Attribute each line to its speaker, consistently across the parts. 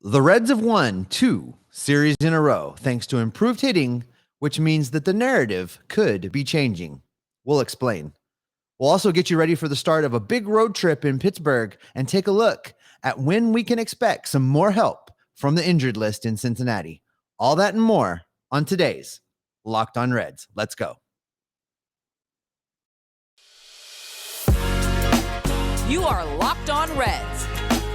Speaker 1: The Reds have won 2 series in a row thanks to improved hitting, which means that the narrative could be changing. We'll explain. We'll also get you ready for the start of a big road trip in Pittsburgh and take a look at when we can expect some more help from the injured list in Cincinnati. All that and more on today's Locked On Reds. Let's go.
Speaker 2: You are Locked On Reds,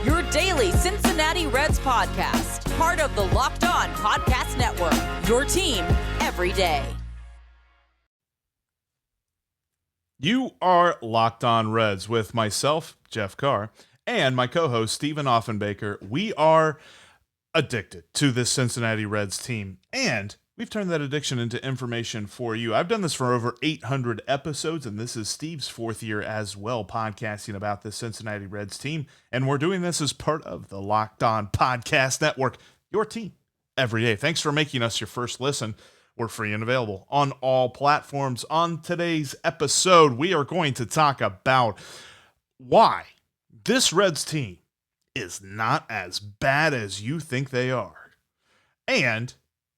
Speaker 2: your daily Cincinnati Reds podcast, part of the Locked On Podcast Network, your team every day.
Speaker 3: You are Locked On Reds with myself, Jeff Carr, and my co-host, Stephen Offenbaker. We are addicted to this Cincinnati Reds team, and we've turned that addiction into information for you. I've done this for over 800 episodes, and this is Steve's 4th year as well, podcasting about the Cincinnati Reds team, and we're doing this as part of the Locked On Podcast Network, your team every day. Thanks for making us your first listen. We're free and available on all platforms. On today's episode, we are going to talk about why this Reds team is not as bad as you think they are. And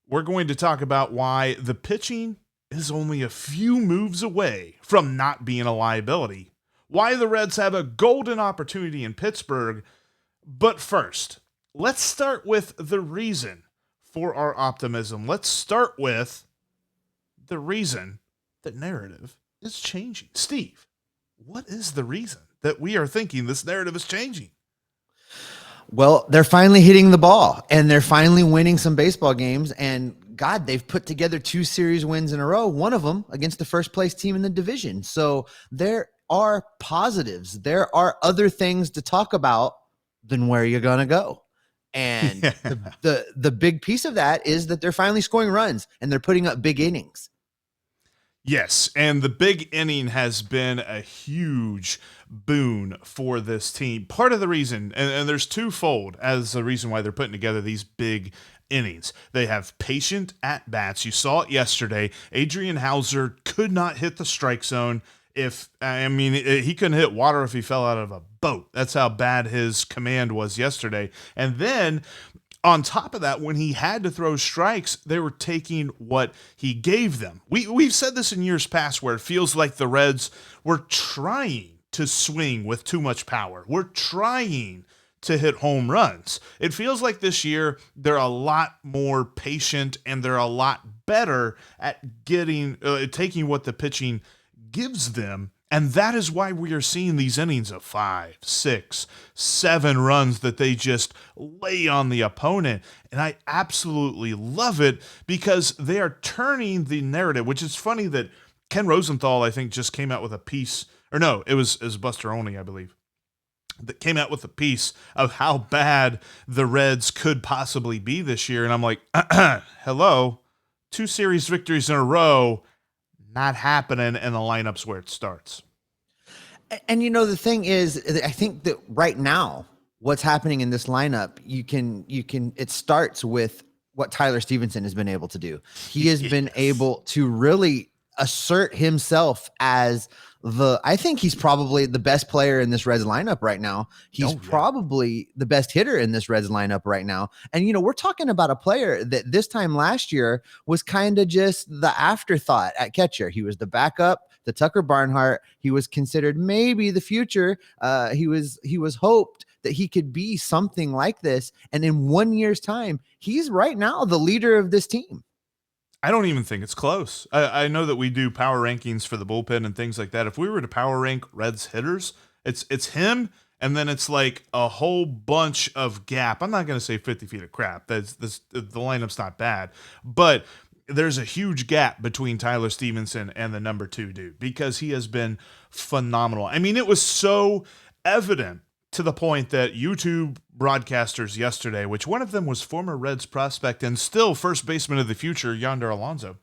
Speaker 3: we're going to talk about why the pitching is only a few moves away from not being a liability. Why the Reds have a golden opportunity in Pittsburgh. But first, let's start with the reason for our optimism. Let's start with the reason that narrative is changing. Steve, what is the reason that we are thinking this narrative is changing?
Speaker 1: Well, they're finally hitting the ball and they're finally winning some baseball games. And God, they've put together 2 series wins in a row, one of them against the first place team in the division. So there are positives. There are other things to talk about than where you're going to go. And the big piece of that is that they're finally scoring runs and they're putting up big innings.
Speaker 3: Yes, and the big inning has been a huge boon for this team. Part of the reason, and there's twofold as the reason why they're putting together these big innings. They have patient at-bats. You saw it yesterday. Adrian Hauser could not hit the strike zone. He couldn't hit water if he fell out of a boat. That's how bad his command was yesterday. And then on top of that, when he had to throw strikes, they were taking what he gave them. We've said this in years past where it feels like the Reds were trying to swing with too much power. We're trying to hit home runs. It feels like this year they're a lot more patient and they're a lot better at taking what the pitching gives them, and that is why we are seeing these innings of 5, 6, 7 runs that they just lay on the opponent, and I absolutely love it because they are turning the narrative, which is funny that Ken Rosenthal, I think, just came out with a piece, or no, it was Buster Olney, I believe, that came out with a piece of how bad the Reds could possibly be this year, and I'm like, hello, 2 series victories in a row, not happening in the lineups where it starts.
Speaker 1: And the thing is, I think that right now, what's happening in this lineup, it starts with what Tyler Stephenson has been able to do. He has been able to really assert himself as I think he's probably the best player in this Reds lineup right now. He's probably the best hitter in this Reds lineup right now. And, we're talking about a player that this time last year was kind of just the afterthought at catcher. He was the backup, the Tucker Barnhart. He was considered maybe the future. He was hoped that he could be something like this. And in 1 year's time, he's right now the leader of this team.
Speaker 3: I don't even think it's close. I know that we do power rankings for the bullpen and things like that. If we were to power rank Reds hitters, it's him, and then it's like a whole bunch of gap. I'm not going to say 50 feet of crap. The lineup's not bad, but there's a huge gap between Tyler Stephenson and the number 2 dude because he has been phenomenal. I mean, it was so evident to the point that YouTube broadcasters yesterday, which one of them was former Reds prospect and still first baseman of the future, Yonder Alonso,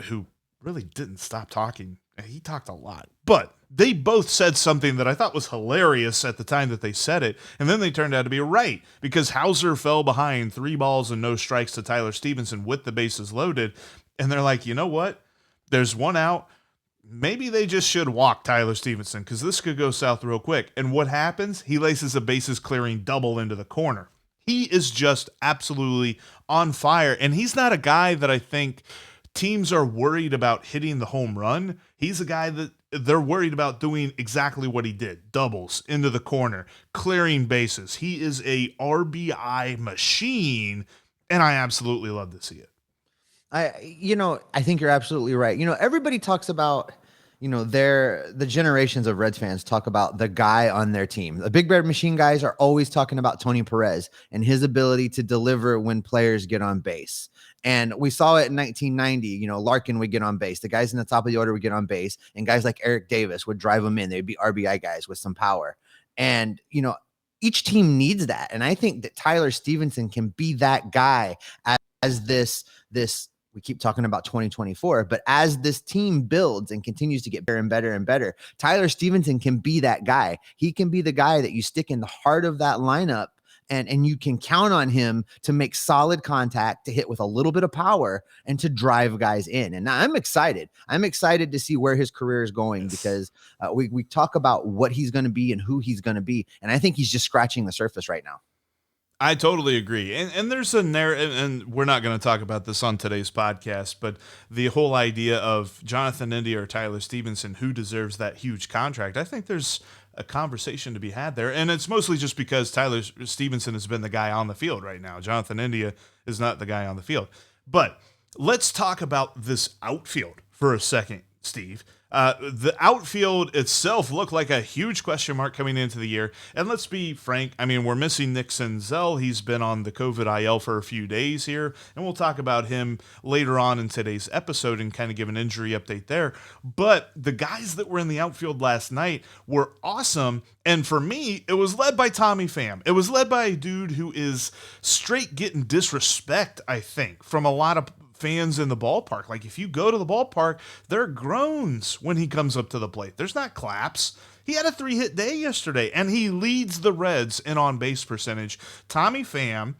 Speaker 3: who really didn't stop talking. He talked a lot, but they both said something that I thought was hilarious at the time that they said it, and then they turned out to be right because Hauser fell behind 3 balls and no strikes to Tyler Stephenson with the bases loaded, and they're like, you know what? There's 1 out. maybe they just should walk Tyler Stephenson because this could go south real quick. And what happens? He laces a bases clearing double into the corner. He is just absolutely on fire. And he's not a guy that I think teams are worried about hitting the home run. He's a guy that they're worried about doing exactly what he did. Doubles into the corner, clearing bases. He is a RBI machine, and I absolutely love to see it.
Speaker 1: I think you're absolutely right. Everybody talks about, the generations of Reds fans talk about the guy on their team. The Big Red Machine guys are always talking about Tony Perez and his ability to deliver when players get on base. And we saw it in 1990. Larkin would get on base. The guys in the top of the order would get on base, and guys like Eric Davis would drive them in. They'd be RBI guys with some power. And, each team needs that. And I think that Tyler Stephenson can be that guy as this, we keep talking about 2024, but as this team builds and continues to get better and better and better, Tyler Stephenson can be that guy. He can be the guy that you stick in the heart of that lineup, and you can count on him to make solid contact, to hit with a little bit of power, and to drive guys in. And I'm excited. I'm excited to see where his career is going, because we talk about what he's going to be and who he's going to be. And I think he's just scratching the surface right now.
Speaker 3: I totally agree. And there's a narrative, and we're not going to talk about this on today's podcast, but the whole idea of Jonathan India or Tyler Stephenson, who deserves that huge contract, I think there's a conversation to be had there. And it's mostly just because Tyler Stephenson has been the guy on the field right now. Jonathan India is not the guy on the field. But let's talk about this outfield for a second, Steve. The outfield itself looked like a huge question mark coming into the year. And let's be frank, we're missing Nick Senzel. He's been on the COVID IL for a few days here, and we'll talk about him later on in today's episode and kind of give an injury update there. But the guys that were in the outfield last night were awesome. And for me, it was led by Tommy Pham. It was led by a dude who is straight getting disrespect, I think, from a lot of fans in the ballpark. Like, if you go to the ballpark, there are groans when he comes up to the plate. There's not claps. He had a 3-hit day yesterday, and he leads the Reds in on-base percentage. Tommy Pham,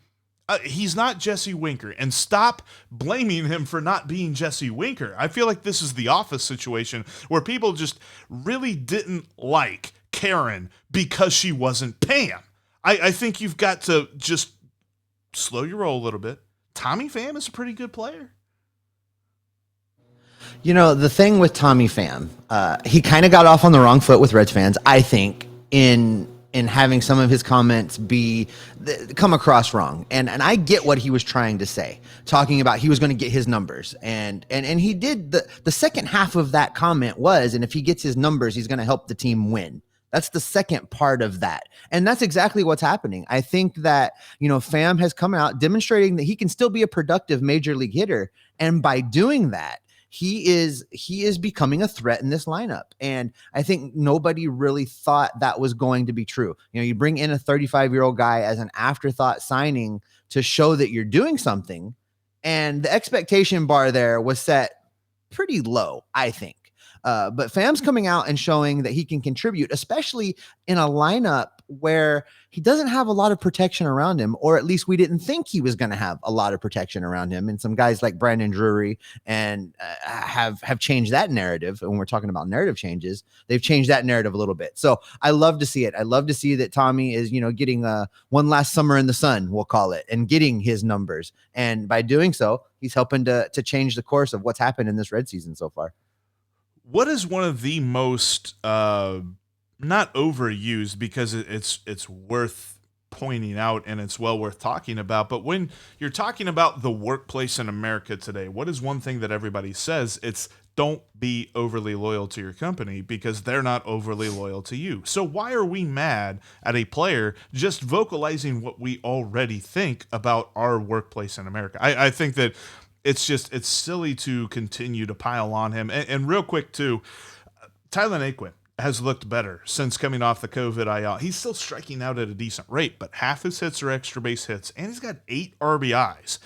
Speaker 3: he's not Jesse Winker, and stop blaming him for not being Jesse Winker. I feel like this is the Office situation where people just really didn't like Karen because she wasn't Pam. I think you've got to just slow your roll a little bit. Tommy Pham is a pretty good player.
Speaker 1: The thing with Tommy Pham, he kind of got off on the wrong foot with Reds fans, I think, in having some of his comments come across wrong. And I get what he was trying to say, talking about he was going to get his numbers. And he did. The second half of that comment was, and if he gets his numbers, he's going to help the team win. That's the second part of that. And that's exactly what's happening. I think that, Pham has come out demonstrating that he can still be a productive major league hitter. And by doing that, he is becoming a threat in this lineup. And I think nobody really thought that was going to be true. You bring in a 35-year-old guy as an afterthought signing to show that you're doing something. And the expectation bar there was set pretty low, I think. But Pham's coming out and showing that he can contribute, especially in a lineup where he doesn't have a lot of protection around him, or at least we didn't think he was going to have a lot of protection around him. And some guys like Brandon Drury and have changed that narrative. And when we're talking about narrative changes, they've changed that narrative a little bit. So I love to see it. I love to see that Tommy is, getting one last summer in the sun, we'll call it, and getting his numbers. And by doing so, he's helping to change the course of what's happened in this Red season so far.
Speaker 3: What is one of the most not overused, because it's worth pointing out and it's well worth talking about, but when you're talking about the workplace in America today, what is one thing that everybody says? It's don't be overly loyal to your company because they're not overly loyal to you. So why are we mad at a player just vocalizing what we already think about our workplace in America? I think that it's silly to continue to pile on him. And real quick too, Tyler Naquin has looked better since coming off the COVID IL. He's still striking out at a decent rate, but half his hits are extra base hits, and he's got 8 RBIs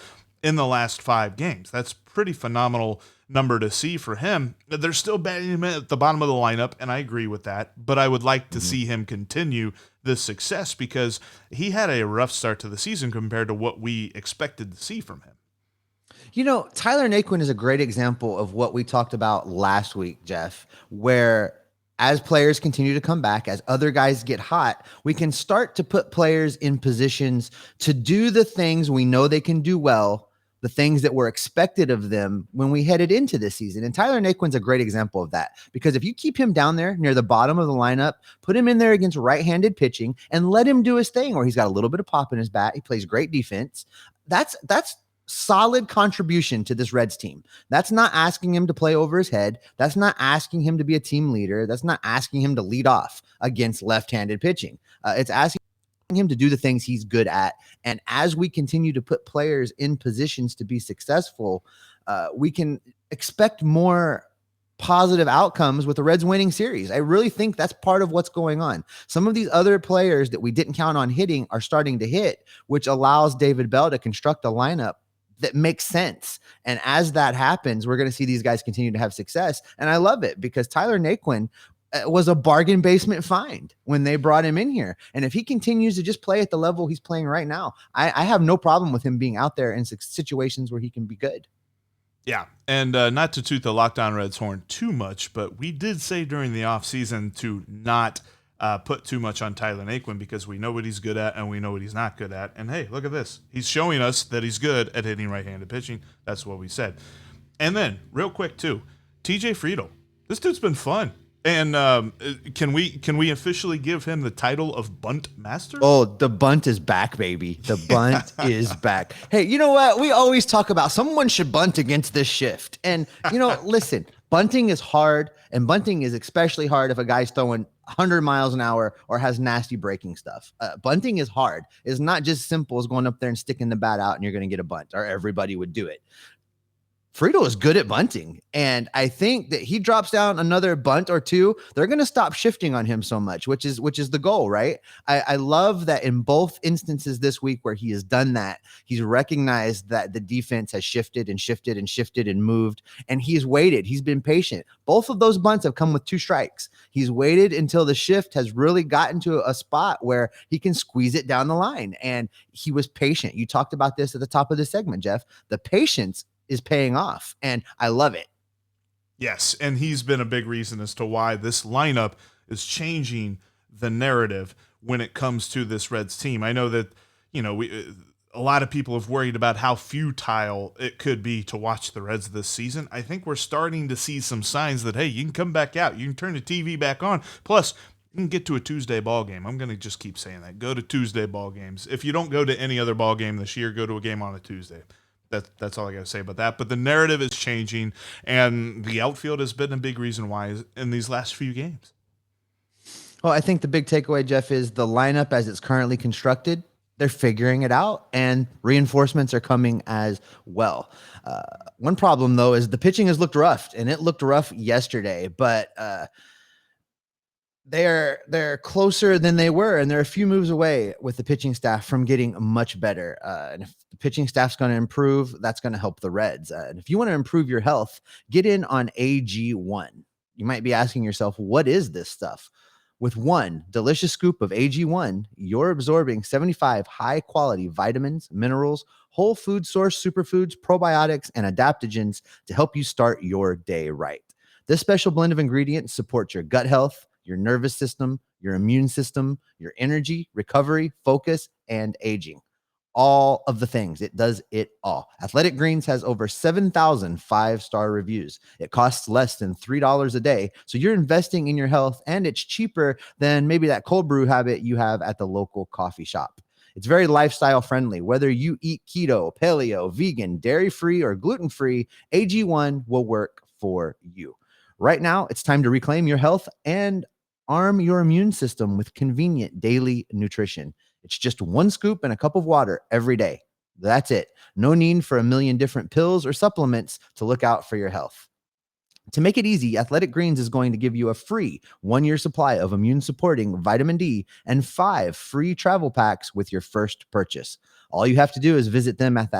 Speaker 3: in the last 5 games. That's pretty phenomenal number to see for him. They're still batting him at the bottom of the lineup, and I agree with that, but I would like to see him continue this success because he had a rough start to the season compared to what we expected to see from him.
Speaker 1: Tyler Naquin is a great example of what we talked about last week, Jeff, where as players continue to come back, as other guys get hot, we can start to put players in positions to do the things we know they can do well, the things that were expected of them when we headed into this season. And Tyler Naquin's a great example of that, because if you keep him down there near the bottom of the lineup, put him in there against right-handed pitching and let him do his thing where he's got a little bit of pop in his bat. He plays great defense. That's solid contribution to this Reds team. That's not asking him to play over his head. That's not asking him to be a team leader. That's not asking him to lead off against left-handed pitching. It's asking him to do the things he's good at. And as we continue to put players in positions to be successful, we can expect more positive outcomes with the Reds winning series. I really think that's part of what's going on. Some of these other players that we didn't count on hitting are starting to hit, which allows David Bell to construct a lineup that makes sense. And as that happens, we're going to see these guys continue to have success. And I love it because Tyler Naquin was a bargain basement find when they brought him in here. And if he continues to just play at the level he's playing right now, I have no problem with him being out there in situations where he can be good.
Speaker 3: Yeah, and not to toot the Locked On Reds horn too much, but we did say during the offseason to not put too much on Tyler Naquin because we know what he's good at and we know what he's not good at. And hey, look at this. He's showing us that he's good at hitting right-handed pitching. That's what we said. And then, real quick too, TJ Friedl. This dude's been fun. And can we officially give him the title of bunt master?
Speaker 1: Oh, the bunt is back, baby. The bunt is back. Hey, you know what? We always talk about someone should bunt against this shift. And, listen, bunting is hard, and bunting is especially hard if a guy's throwing 100 miles an hour or has nasty breaking stuff. Bunting is hard. It's not just simple as going up there and sticking the bat out and you're going to get a bunt, or everybody would do it. Friedl is good at bunting, and I think that he drops down another bunt or two, they're going to stop shifting on him so much, which is the goal, right? I love that in both instances this week where he has done that, he's recognized that the defense has shifted and shifted and shifted and moved, and he's waited. He's been patient. Both of those bunts have come with 2 strikes. He's waited until the shift has really gotten to a spot where he can squeeze it down the line, and he was patient. You talked about this at the top of the segment, Jeff. The patience is paying off, and I love it.
Speaker 3: Yes, and he's been a big reason as to why this lineup is changing the narrative when it comes to this Reds team. I know that, a lot of people have worried about how futile it could be to watch the Reds this season. I think we're starting to see some signs that, hey, you can come back out. You can turn the TV back on. Plus, you can get to a Tuesday ball game. I'm going to just keep saying that. Go to Tuesday ball games. If you don't go to any other ball game this year, go to a game on a Tuesday. That's all I got to say about that. But the narrative is changing, and the outfield has been a big reason why in these last few games.
Speaker 1: Well, I think the big takeaway, Jeff, is the lineup as it's currently constructed, they're figuring it out, and reinforcements are coming as well. One problem, though, is the pitching has looked rough, and it looked rough yesterday, but they're closer than they were, and they're a few moves away with the pitching staff from getting much better. And if the pitching staff's going to improve, that's going to help the Reds. And if you want to improve your health, get in on AG1. You might be asking yourself, what is this stuff? With one delicious scoop of AG1, you're absorbing 75 high-quality vitamins, minerals, whole food source superfoods, probiotics, and adaptogens to help you start your day right. This special blend of ingredients supports your gut health, your nervous system, your immune system, your energy, recovery, focus, and aging. All of the things. It does it all. Athletic Greens has over 7,000 5-star reviews. It costs less than $3 a day. So you're investing in your health, and it's cheaper than maybe that cold brew habit you have at the local coffee shop. It's very lifestyle friendly. Whether you eat keto, paleo, vegan, dairy-free, or gluten-free, AG1 will work for you. Right now, it's time to reclaim your health and arm your immune system with convenient daily nutrition. It's just 1 scoop and a cup of water every day. That's it. No need for a million different pills or supplements to look out for your health. To make it easy, Athletic Greens is going to give you a free 1-year supply of immune-supporting vitamin D and 5 free travel packs with your first purchase. All you have to do is visit them at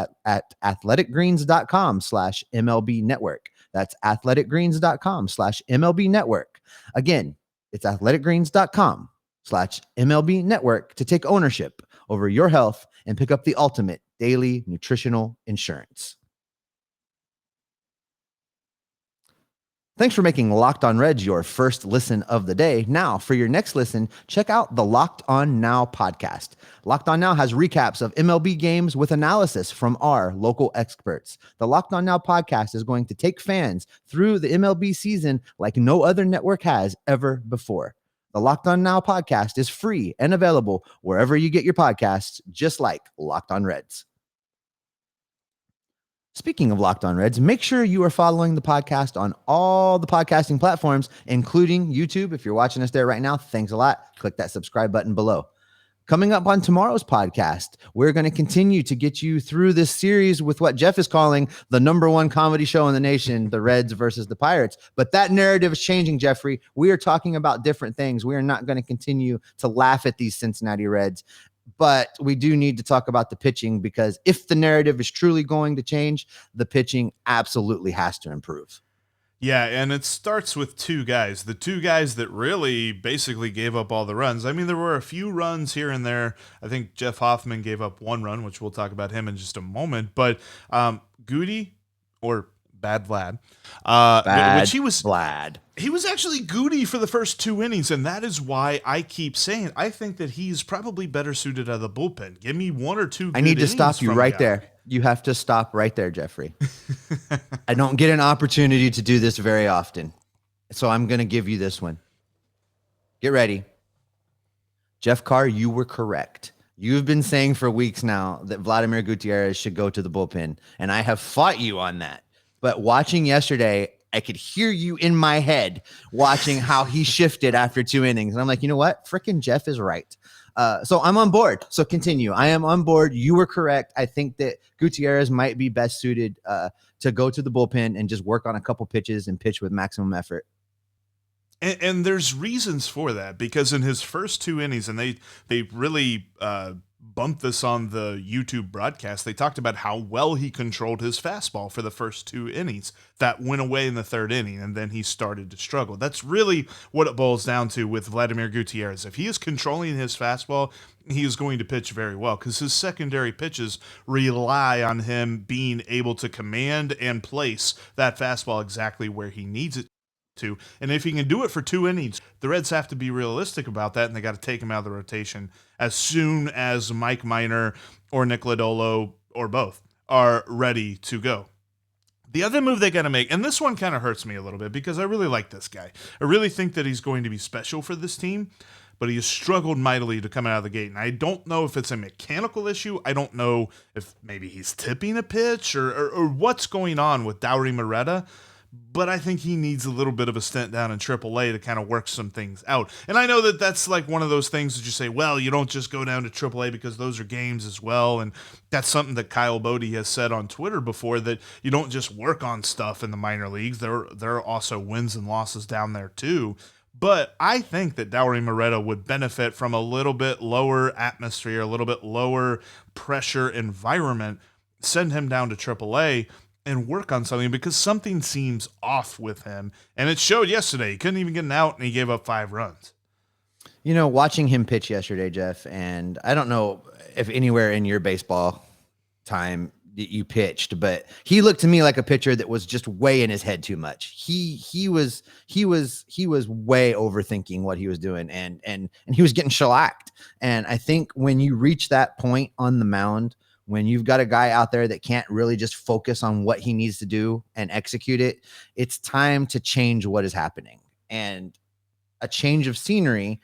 Speaker 1: athleticgreens.com/MLB network. That's athleticgreens.com/MLB network. Again, it's athleticgreens.com/MLB network to take ownership over your health and pick up the ultimate daily nutritional insurance. Thanks for making Locked On Reds your first listen of the day. Now, for your next listen, check out the Locked On Now podcast. Locked On Now has recaps of MLB games with analysis from our local experts. The Locked On Now podcast is going to take fans through the MLB season like no other network has ever before. The Locked On Now podcast is free and available wherever you get your podcasts, just like Locked On Reds. Speaking of Locked On Reds, make sure you are following the podcast on all the podcasting platforms, including YouTube. If you're watching us there right now, thanks a lot. Click that subscribe button below. Coming up on tomorrow's podcast, we're going to continue to get you through this series with what Jeff is calling the #1 comedy show in the nation, the Reds versus the Pirates. But that narrative is changing, Jeffrey. We are talking about different things. We are not going to continue to laugh at these Cincinnati Reds. But we do need to talk about the pitching, because if the narrative is truly going to change, the pitching absolutely has to improve.
Speaker 3: Yeah, and it starts with two guys. The two guys that really basically gave up all the runs. I mean, there were a few runs here and there. I think Jeff Hoffman gave up one run, which we'll talk about him in just a moment. But Goody, or Bad Vlad,
Speaker 1: Bad
Speaker 3: he was
Speaker 1: Vlad.
Speaker 3: He was actually Goody for the first 2 innings, and that is why I keep saying I think that he's probably better suited out of the bullpen. Give me 1 or 2 good
Speaker 1: I need to
Speaker 3: innings
Speaker 1: stop you
Speaker 3: from
Speaker 1: right
Speaker 3: the guy.
Speaker 1: there. You have to stop right there, Jeffrey. I don't get an opportunity to do this very often, so I'm going to give you this one. Get ready. Jeff Carr, you were correct. You've been saying for weeks now that Vladimir Gutierrez should go to the bullpen, and I have fought you on that. But watching yesterday, I could hear you in my head watching how he shifted after 2 innings. And I'm like, you know what? Frickin' Jeff is right. So I'm on board. So continue. I am on board. You were correct. I think that Gutierrez might be best suited to go to the bullpen and just work on a couple pitches and pitch with maximum effort.
Speaker 3: And there's reasons for that, because in his first 2 innings, and they really bumped this on the YouTube broadcast, they talked about how well he controlled his fastball for the first 2 innings. That went away in the 3rd inning, and then he started to struggle. That's really what it boils down to with Vladimir Gutierrez. If he is controlling his fastball, he is going to pitch very well, because his secondary pitches rely on him being able to command and place that fastball exactly where he needs it to. And if he can do it for 2 innings, the Reds have to be realistic about that, and they got to take him out of the rotation as soon as Mike Minor or Nick Lodolo or both are ready to go. The other move they got to make, and this one kind of hurts me a little bit because I really like this guy. I really think that he's going to be special for this team, but he has struggled mightily to come out of the gate. And I don't know if it's a mechanical issue. I don't know if maybe he's tipping a pitch or what's going on with Dauri Moreta. But I think he needs a little bit of a stint down in AAA to kind of work some things out. And I know that that's like one of those things that you say, well, you don't just go down to AAA because those are games as well. And that's something that Kyle Bodie has said on Twitter before, that you don't just work on stuff in the minor leagues. There are also wins and losses down there too. But I think that Dauri Moreta would benefit from a little bit lower atmosphere, a little bit lower pressure environment. Send him down to AAA and work on something, because something seems off with him. And it showed yesterday. He couldn't even get an out, and he gave up 5 runs.
Speaker 1: You know, watching him pitch yesterday, Jeff, and I don't know if anywhere in your baseball time that you pitched, but he looked to me like a pitcher that was just way in his head too much. He was way overthinking what he was doing, and he was getting shellacked. And I think when you reach that point on the mound, when you've got a guy out there that can't really just focus on what he needs to do and execute it, it's time to change what is happening. And a change of scenery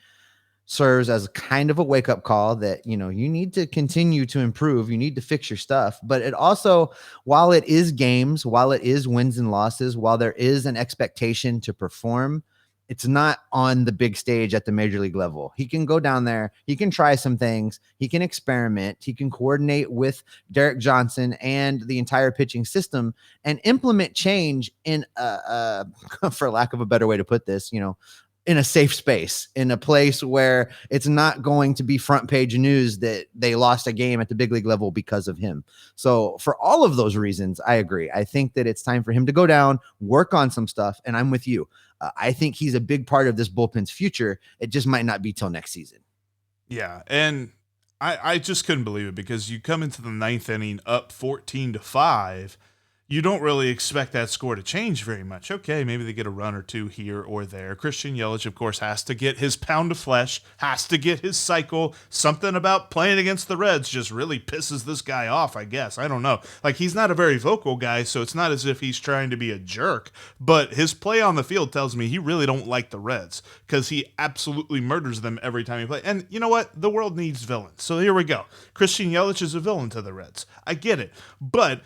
Speaker 1: serves as kind of a wake-up call that, you know, you need to continue to improve. You need to fix your stuff. But it also, while it is games, while it is wins and losses, while there is an expectation to perform, it's not on the big stage at the major league level. He can go down there. He can try some things. He can experiment. He can coordinate with Derek Johnson and the entire pitching system and implement change in for lack of a better way to put this, you know, in a safe space, in a place where it's not going to be front page news that they lost a game at the big league level because of him. So for all of those reasons, I agree. I think that it's time for him to go down, work on some stuff. And I'm with you. I think he's a big part of this bullpen's future. It just might not be till next season.
Speaker 3: Yeah. And I just couldn't believe it, because you come into the 9th inning up 14-5. you don't really expect that score to change very much. Okay, maybe they get a run or two here or there. Christian Yelich, of course, has to get his pound of flesh, has to get his cycle. Something about playing against the Reds just really pisses this guy off, I guess. I don't know. Like, he's not a very vocal guy, so it's not as if he's trying to be a jerk, but his play on the field tells me he really don't like the Reds because he absolutely murders them every time he plays. And you know what? The world needs villains. So here we go. Christian Yelich is a villain to the Reds. I get it. But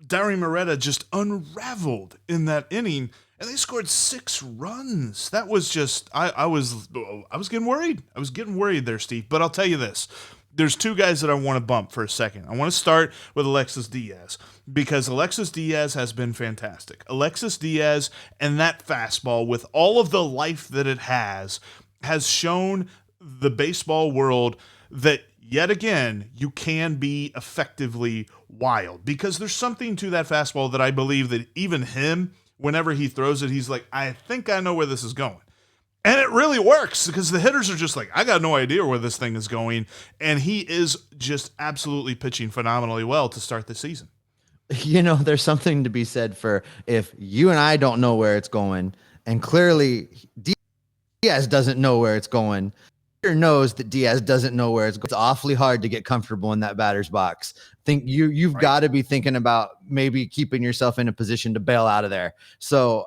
Speaker 3: Dauri Moreta just unraveled in that inning, and they scored 6 runs. That was just, I was getting worried. I was getting worried there, Steve. But I'll tell you this. There's 2 guys that I want to bump for a second. I want to start with Alexis Diaz because Alexis Diaz has been fantastic. Alexis Diaz and that fastball, with all of the life that it has shown the baseball world that yet again, you can be effectively wild because there's something to that fastball that I believe that even him, whenever he throws it, he's like, I think I know where this is going. And it really works because the hitters are just like, I got no idea where this thing is going. And he is just absolutely pitching phenomenally well to start the season.
Speaker 1: You know, there's something to be said for if you and I don't know where it's going, and clearly Diaz doesn't know where it's going. Knows that Diaz doesn't know where it's going. It's awfully hard to get comfortable in that batter's box. You've
Speaker 3: Right.
Speaker 1: got to be thinking about maybe keeping yourself in a position to bail out of there. So,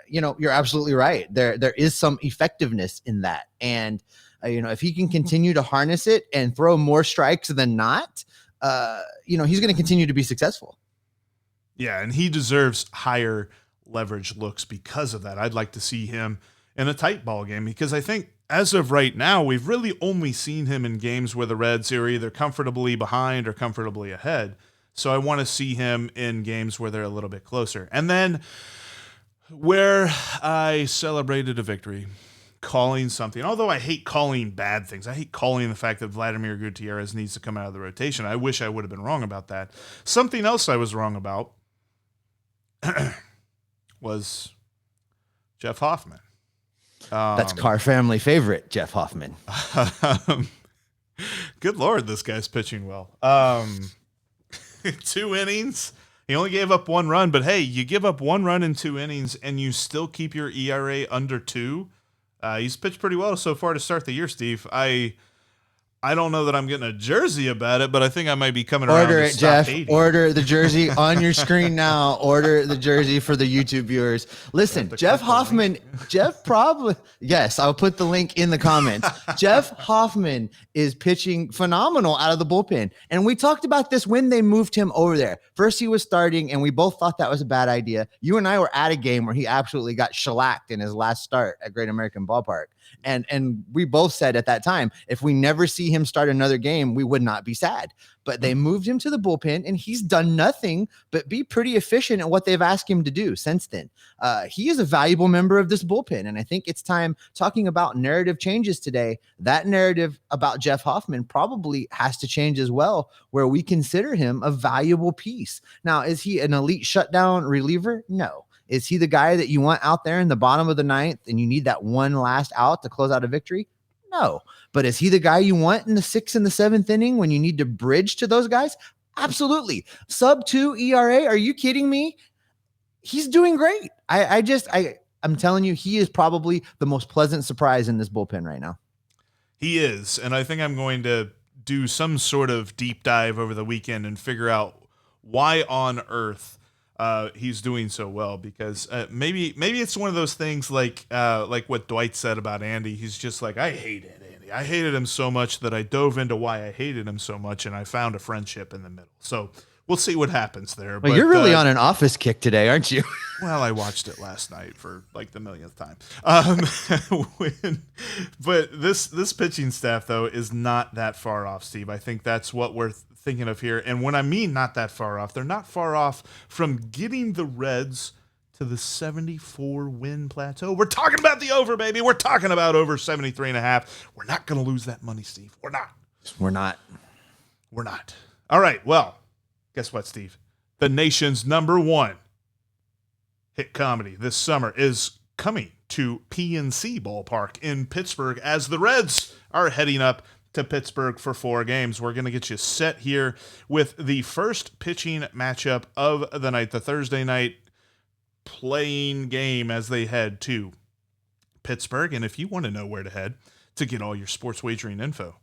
Speaker 1: you're absolutely right. There is some effectiveness in that. And, if he can continue to harness it and throw more strikes than not, he's going to continue to be successful.
Speaker 3: Yeah, and he deserves higher leverage looks because of that. I'd like to see him in a tight ball game because I think as of right now, we've really only seen him in games where the Reds are either comfortably behind or comfortably ahead. So I want to see him in games where they're a little bit closer. And then where I celebrated a victory, calling something, although I hate calling bad things. I hate calling the fact that Vladimir Gutierrez needs to come out of the rotation. I wish I would have been wrong about that. Something else I was wrong about was Jeff Hoffman.
Speaker 1: That's Carr family favorite, Jeff Hoffman.
Speaker 3: Good Lord, this guy's pitching well. 2 innings. He only gave up 1 run, but hey, you give up 1 run in 2 innings and you still keep your ERA under 2. He's pitched pretty well so far to start the year, Steve. I don't know that I'm getting a jersey about it, but I think I might be coming around.
Speaker 1: Order
Speaker 3: to
Speaker 1: it,
Speaker 3: stop
Speaker 1: Jeff.
Speaker 3: hating.
Speaker 1: Order the jersey on your screen now. Order the jersey for the YouTube viewers. Listen, Jeff Hoffman, yes, I'll put the link in the comments. Jeff Hoffman is pitching phenomenal out of the bullpen. And we talked about this when they moved him over there. First, he was starting, and we both thought that was a bad idea. You and I were at a game where he absolutely got shellacked in his last start at Great American Ballpark. And we both said at that time, if we never see him start another game, we would not be sad. But they moved him to the bullpen, and he's done nothing but be pretty efficient at what they've asked him to do since then. He is a valuable member of this bullpen, and I think it's time, talking about narrative changes today, that narrative about Jeff Hoffman probably has to change as well, where we consider him a valuable piece. Now, is he an elite shutdown reliever? No. Is he the guy that you want out there in the bottom of the 9th and you need that one last out to close out a victory? No. But is he the guy you want in the 6th and the 7th inning when you need to bridge to those guys? Absolutely. Sub 2 ERA. Are you kidding me? He's doing great. I'm telling you, he is probably the most pleasant surprise in this bullpen right now.
Speaker 3: He is. And I think I'm going to do some sort of deep dive over the weekend and figure out why on earth he's doing so well, because maybe it's one of those things like what Dwight said about Andy. He's just like, I hated Andy. I hated him so much that I dove into why I hated him so much, and I found a friendship in the middle. So we'll see what happens there.
Speaker 1: Well, you're really on an Office kick today, aren't you?
Speaker 3: Well, I watched it last night for like the millionth time. But this pitching staff, though, is not that far off, Steve. I think that's what we're thinking of here. And when I mean not that far off, they're not far off from getting the Reds to the 74 win plateau. We're talking about the over, baby. We're talking about over 73.5. We're not going to lose that money, Steve. We're not. All right. Well, guess what, Steve? The nation's #1 hit comedy this summer is coming to PNC Ballpark in Pittsburgh as the Reds are heading up to Pittsburgh for 4 games. We're going to get you set here with the first pitching matchup of the night, the Thursday night playing game as they head to Pittsburgh. And if you want to know where to head to get all your sports wagering info,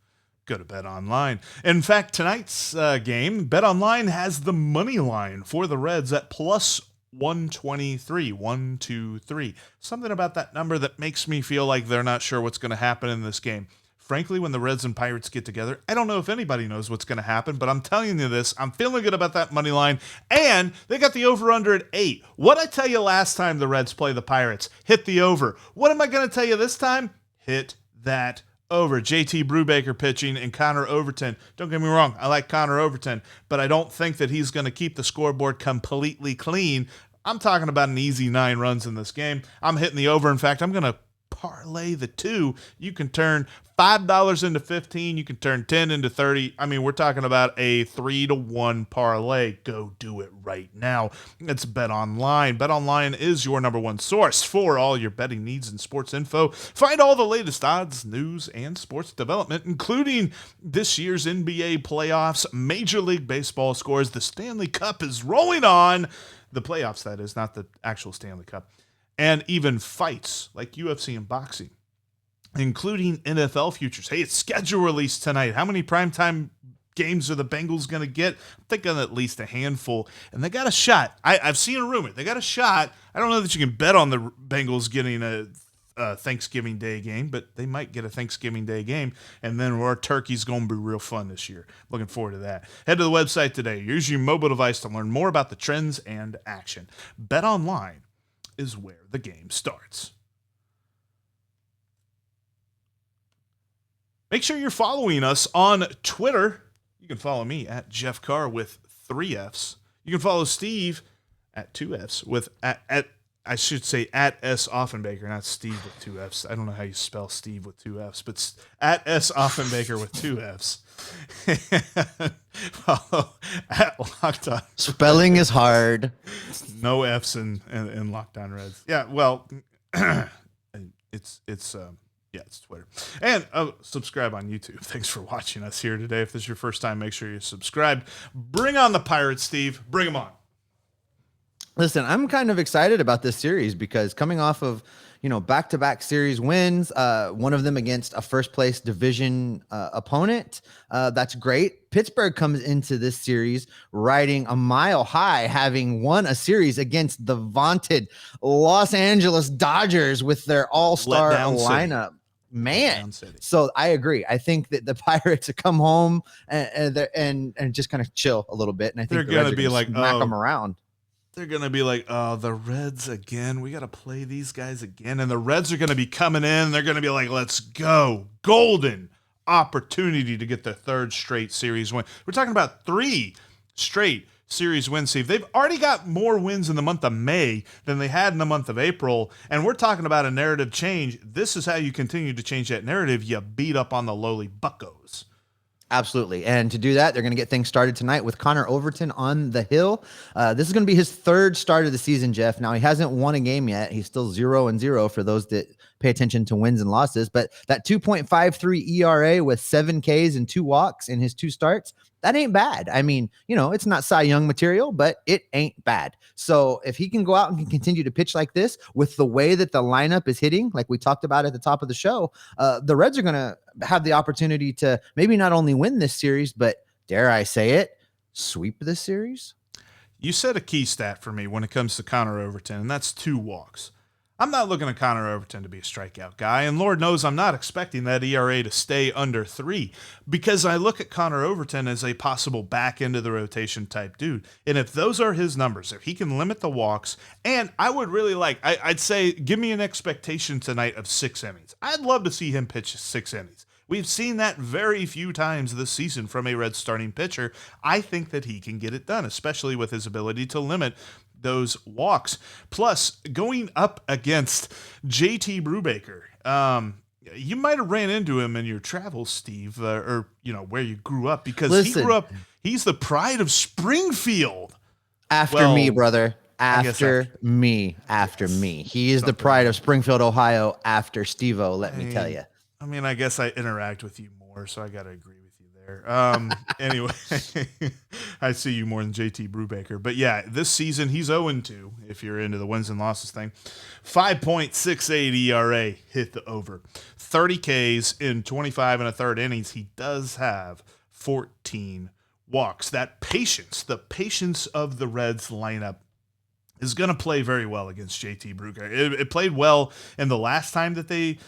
Speaker 3: go to Bet Online. In fact, tonight's game, Bet Online has the money line for the Reds at plus 123, 123. Something about that number that makes me feel like they're not sure what's going to happen in this game. Frankly, when the Reds and Pirates get together, I don't know if anybody knows what's going to happen, but I'm telling you this, I'm feeling good about that money line, and they got the over-under at 8. What I tell you last time the Reds play the Pirates, hit the over. What am I going to tell you this time? Hit that over. JT Brubaker pitching and Connor Overton. Don't get me wrong, I like Connor Overton, but I don't think that he's going to keep the scoreboard completely clean. I'm talking about an easy 9 runs in this game. I'm hitting the over. In fact, I'm going to parlay the 2. You can turn $5 into 15. You can turn 10 into 30. I mean, we're talking about a 3-to-1 parlay. Go do it right now. It's Bet Online. Bet Online is your number one source for all your betting needs and sports info. Find all the latest odds, news, and sports development, including this year's NBA playoffs, Major League Baseball scores. The Stanley Cup is rolling on. The playoffs, that is, not the actual Stanley Cup. And even fights like UFC and boxing, including NFL futures. Hey, it's schedule release tonight. How many primetime games are the Bengals going to get? I'm thinking at least a handful. And they got a shot. I've seen a rumor. They got a shot. I don't know that you can bet on the Bengals getting a Thanksgiving Day game, but they might get a Thanksgiving Day game. And then our turkey's going to be real fun this year. Looking forward to that. Head to the website today. Use your mobile device to learn more about the trends and action. Bet Online is where the game starts. Make sure you're following us on Twitter. You can follow me at Jeff Carr with 3 Fs. You can follow Steve at 2 Fs with at I should say at S Offenbaker, not Steve with 2 Fs. I don't know how you spell Steve with 2 Fs, but at S Offenbaker with 2 Fs. Follow at Locked On.
Speaker 1: Spelling is hard.
Speaker 3: No Fs in Locked On Reds. Yeah, well, it's Twitter. And subscribe on YouTube. Thanks for watching us here today. If this is your first time, make sure you're subscribed. Bring on the Pirates, Steve. Bring them on.
Speaker 1: Listen, I'm kind of excited about this series because coming off of, back-to-back series wins, one of them against a first-place division opponent, that's great. Pittsburgh comes into this series riding a mile high, having won a series against the vaunted Los Angeles Dodgers with their all-star lineup. Man, so I agree. I think that the Pirates come home and just kind of chill a little bit, and I think
Speaker 3: they're going to be like,
Speaker 1: smack them around.
Speaker 3: They're going to be like, oh, the Reds again. We got to play these guys again. And the Reds are going to be coming in. They're going to be like, let's go. Golden opportunity to get their 3rd straight series win. We're talking about 3 straight series wins, Steve. They've already got more wins in the month of May than they had in the month of April. And we're talking about a narrative change. This is how you continue to change that narrative. You beat up on the lowly buccos.
Speaker 1: Absolutely. And to do that, they're going to get things started tonight with Connor Overton on the hill. This is going to be his 3rd start of the season, Jeff. Now, he hasn't won a game yet. He's still 0-0 for those that pay attention to wins and losses. But that 2.53 ERA with 7 Ks and 2 walks in his 2 starts, that ain't bad. I mean, it's not Cy Young material, but it ain't bad. So if he can go out and can continue to pitch like this with the way that the lineup is hitting, like we talked about at the top of the show, the Reds are going to have the opportunity to maybe not only win this series, but dare I say it, sweep this series.
Speaker 3: You said a key stat for me when it comes to Connor Overton, and that's 2 walks. I'm not looking at Connor Overton to be a strikeout guy, and Lord knows I'm not expecting that ERA to stay under 3 because I look at Connor Overton as a possible back into the rotation type dude. And if those are his numbers, if he can limit the walks, and I would really I'd say give me an expectation tonight of 6 innings. I'd love to see him pitch 6 innings. We've seen that very few times this season from a Reds starting pitcher. I think that he can get it done, especially with his ability to limit those walks. Plus, going up against JT Brubaker, you might have ran into him in your travels, Steve, or where you grew up, because he's the pride of Springfield.
Speaker 1: After me, brother. After me. He is the pride of Springfield, Ohio, after Steve-O, let me tell you.
Speaker 3: I mean, I guess I interact with you more, so I got to agree with you there. Anyway, I see you more than JT Brubaker. But yeah, this season he's 0-2 if you're into the wins and losses thing. 5.68 ERA, hit the over. 30 Ks in 25 and a third innings. He does have 14 walks. That patience, the patience of the Reds lineup is going to play very well against JT Brubaker. It played well in the last time that they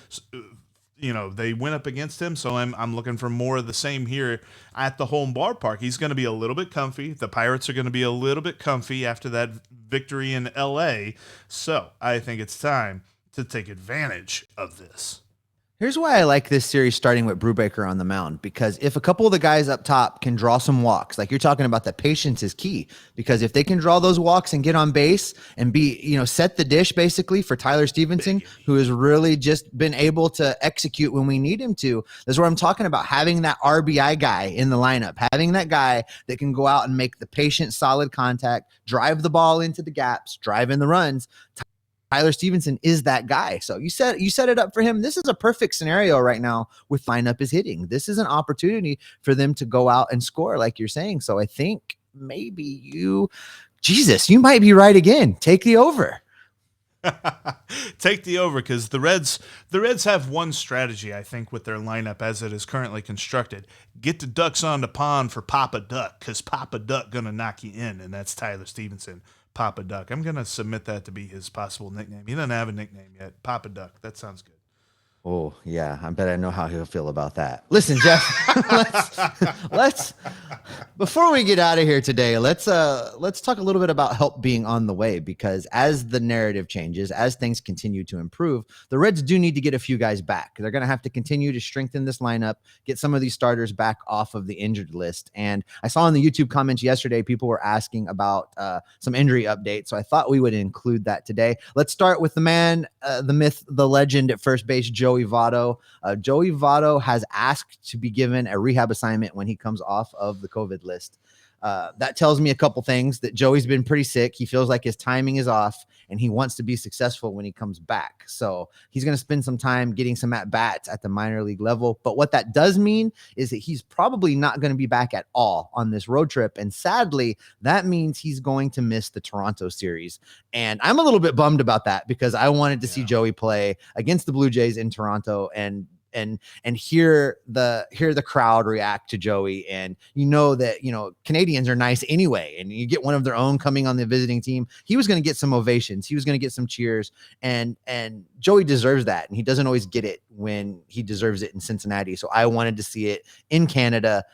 Speaker 3: went up against him, so I'm looking for more of the same here at the home ballpark. He's going to be a little bit comfy. The Pirates are going to be a little bit comfy after that victory in LA, so I think it's time to take advantage of this.
Speaker 1: Here's why I like this series starting with Brubaker on the mound, because if a couple of the guys up top can draw some walks, like you're talking about, the patience is key, because if they can draw those walks and get on base and be, set the dish basically for Tyler Stephenson, who has really just been able to execute when we need him to. That's what I'm talking about, having that RBI guy in the lineup, having that guy that can go out and make the patient, solid contact, drive the ball into the gaps, drive in the runs. Tyler Stephenson is that guy. So you set it up for him. This is a perfect scenario right now with lineup is hitting. This is an opportunity for them to go out and score, like you're saying. So I think maybe you might be right again. Take the over.
Speaker 3: Take the over, because the Reds have one strategy, I think, with their lineup as it is currently constructed. Get the ducks on the pond for Papa Duck, because Papa Duck gonna knock you in, and that's Tyler Stephenson. Papa Duck. I'm going to submit that to be his possible nickname. He doesn't have a nickname yet. Papa Duck. That sounds good.
Speaker 1: Oh, yeah. I bet I know how he'll feel about that. Listen, Jeff, let's before we get out of here today, let's talk a little bit about help being on the way, because as the narrative changes, as things continue to improve, the Reds do need to get a few guys back. They're going to have to continue to strengthen this lineup, get some of these starters back off of the injured list. And I saw in the YouTube comments yesterday, people were asking about some injury updates. So I thought we would include that today. Let's start with the man, the myth, the legend at first base, Joey Votto. Joey Votto has asked to be given a rehab assignment when he comes off of the COVID list. That tells me a couple things: that Joey's been pretty sick. He feels like his timing is off, and he wants to be successful when he comes back. So he's going to spend some time getting some at-bats at the minor league level. But what that does mean is that he's probably not going to be back at all on this road trip. And sadly, that means he's going to miss the Toronto series. And I'm a little bit bummed about that, because I wanted to see Joey play against the Blue Jays in Toronto and hear the crowd react to Joey. And that Canadians are nice anyway, and you get one of their own coming on the visiting team. He was going to get some ovations, he was going to get some cheers, and Joey deserves that, and he doesn't always get it when he deserves it in Cincinnati. So I wanted to see it in Canada,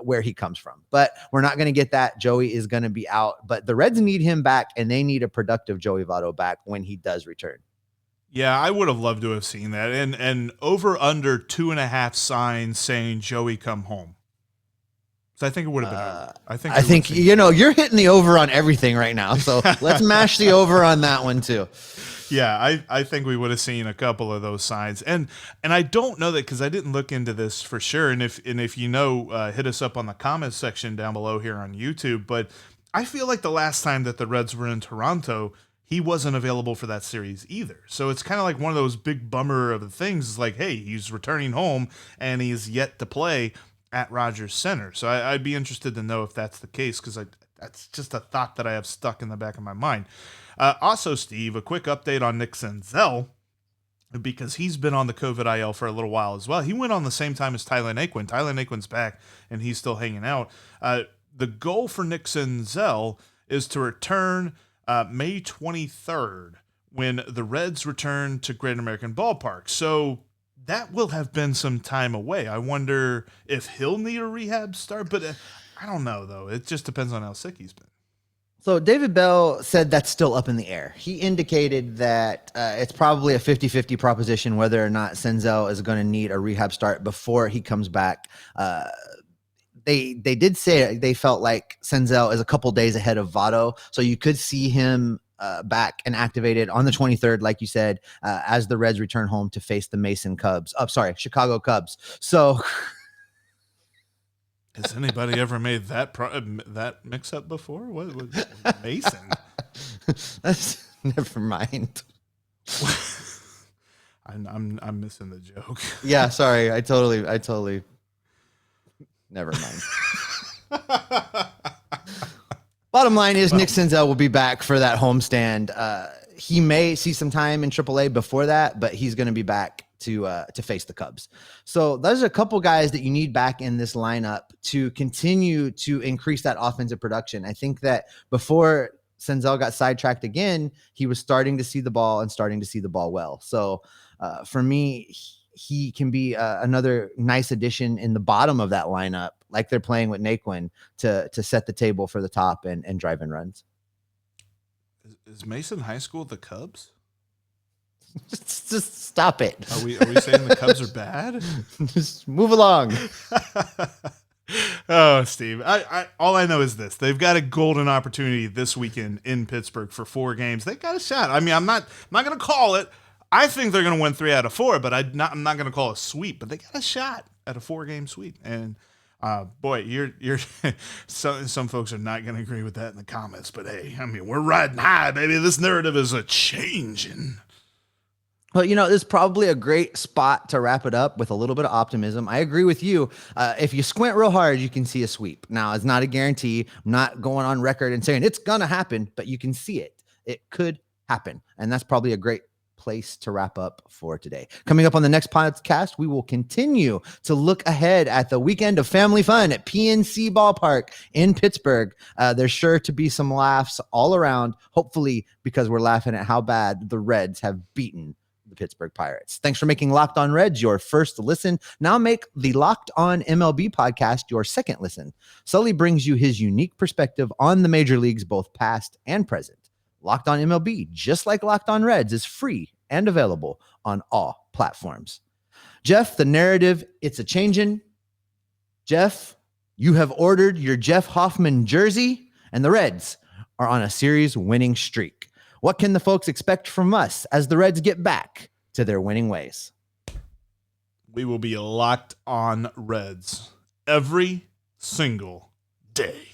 Speaker 1: where he comes from. But we're not going to get that. Joey is going to be out, but the Reds need him back, and they need a productive Joey Votto back when he does return.
Speaker 3: Yeah, I would have loved to have seen that. And over under 2.5 signs saying Joey come home. So I think it would have been over. I think
Speaker 1: you're hitting the over on everything right now. So let's mash the over on that one too.
Speaker 3: Yeah, I think we would have seen a couple of those signs. And I don't know that, because I didn't look into this for sure. And if hit us up on the comments section down below here on YouTube. But I feel like the last time that the Reds were in Toronto, he wasn't available for that series either. So it's kind of like one of those big bummer of the things. It's like, hey, he's returning home and he's yet to play at Rogers Center. So I'd be interested to know if that's the case, because that's just a thought that I have stuck in the back of my mind. Also, Steve, a quick update on Nick Senzel, because he's been on the COVID IL for a little while as well. He went on the same time as Tyler Naquin. Tyler Naquin's back, and he's still hanging out. The goal for Nick Senzel is to return May 23rd, when the Reds return to Great American Ballpark. So that will have been some time away. I wonder if he'll need a rehab start, but I don't know, though. It just depends on how sick he's been.
Speaker 1: So David Bell said that's still up in the air. He indicated that it's probably a 50-50 proposition whether or not Senzel is going to need a rehab start before he comes back. They did say they felt like Senzel is a couple days ahead of Votto, so you could see him back and activated on the 23rd, like you said, as the Reds return home to face the Chicago Cubs. So
Speaker 3: has anybody ever made that mix up before? What Mason?
Speaker 1: That's never mind.
Speaker 3: I'm missing the joke.
Speaker 1: Yeah, sorry. I totally. Never mind. Bottom line is Nick Senzel will be back for that homestand. He may see some time in AAA before that, but he's going to be back to face the Cubs. So there's a couple guys that you need back in this lineup to continue to increase that offensive production. I think that before Senzel got sidetracked again, he was starting to see the ball and starting to see the ball well. So for me, he can be another nice addition in the bottom of that lineup, like they're playing with Naquin to set the table for the top and drive in runs.
Speaker 3: Is Mason High School the Cubs?
Speaker 1: Just stop it.
Speaker 3: Are we saying the Cubs are bad?
Speaker 1: Just move along.
Speaker 3: Oh, Steve, all I know is this. They've got a golden opportunity this weekend in Pittsburgh for 4 games. They got a shot. I mean, I'm not going to call it. I think they're going to win 3 out of 4, but I'm not going to call it a sweep, but they got a shot at a 4-game sweep. And boy, you're some folks are not going to agree with that in the comments, but hey, I mean, we're riding high, baby. This narrative is a changing.
Speaker 1: Well, this is probably a great spot to wrap it up with a little bit of optimism. I agree with you. If you squint real hard, you can see a sweep. Now, it's not a guarantee. I'm not going on record and saying it's going to happen, but you can see it. It could happen. And that's probably a great place to wrap up for today. Coming up on the next podcast, we will continue to look ahead at the weekend of family fun at PNC Ballpark in Pittsburgh. There's sure to be some laughs all around, hopefully because we're laughing at how bad the Reds have beaten the Pittsburgh Pirates. Thanks for making Locked On Reds your first listen. Now make the Locked On MLB podcast your second listen. Sully brings you his unique perspective on the major leagues, both past and present. Locked On MLB, just like Locked On Reds, is free and available on all platforms. Jeff, the narrative, it's a changing. Jeff, you have ordered your Jeff Hoffman jersey, and the Reds are on a series winning streak. What can the folks expect from us as the Reds get back to their winning ways?
Speaker 3: We will be Locked On Reds every single day.